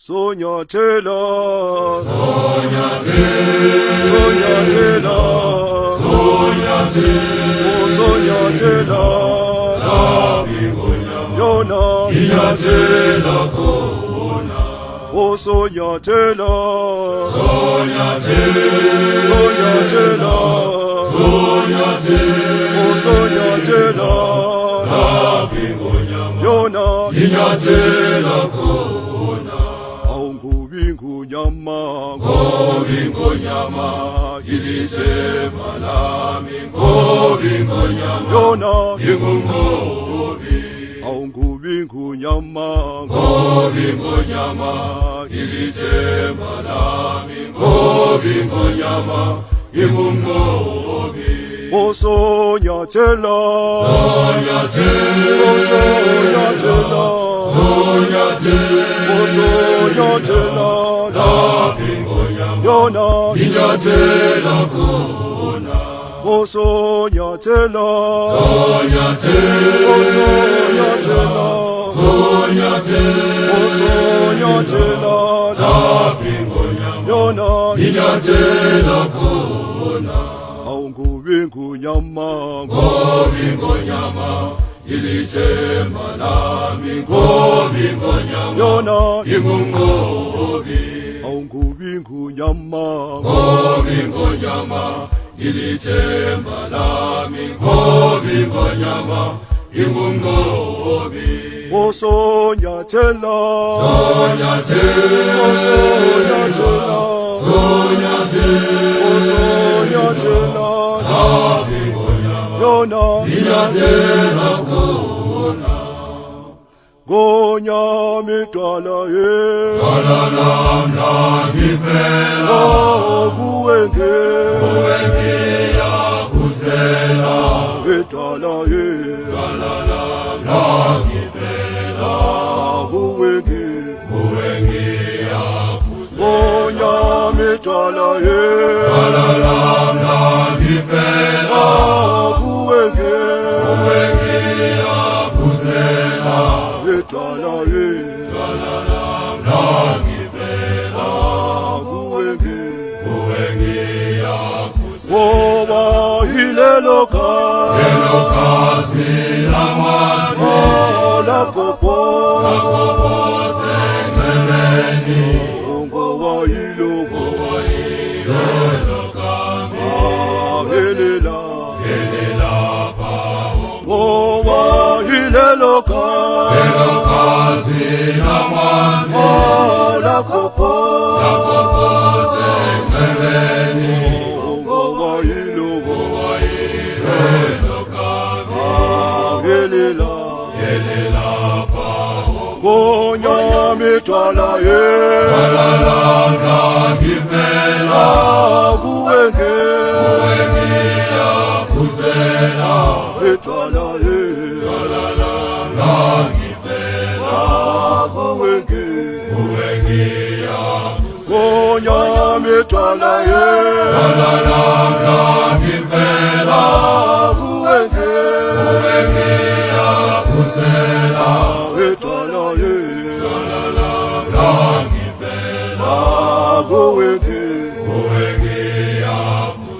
Sonyathela yona inyathela khona Sonyathela yona inyathela khona awungubi ngonyama ilithemba lami ngobi ngonyama yona ingumqobi awungubi ngonyama ilithemba lami ngobi ngonyama ingumqobi Sonyathela yona inyathela khona Sonyathela yona inyathela khona awungubi ngonyama ilithemba lami ngobi ngonyama yona ingumqobi awungubi ngonyama ilithemba lami ngobi ngonyama ingumqobi Sonyathela yona inyathela khona ngonyama idwala ngifela kuwe ngiyakuzela idwala ngifela kuwe ngiyakuzela ngonyama idwala ngifela kuwe ngiyakuzela idwala ngifela kuwe ngiyakuzela ngoba ilelo kasi lamanzi lakho senxebeni ngoba ilelo kasi lamanzi lakho senxebeni ngoba ilelo ngonyama idwala ngifela kuwe ngiyakuzela idwala ngifela kuwe ngiyakuzela ngonyama idwala ngifela kuwe ngiyakuzela idwala ngifela kuwe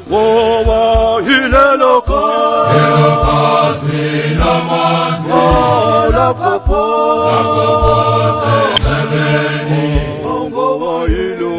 ngoba ilelo kasi lamanzi lakho senxebeni ngoba ilelo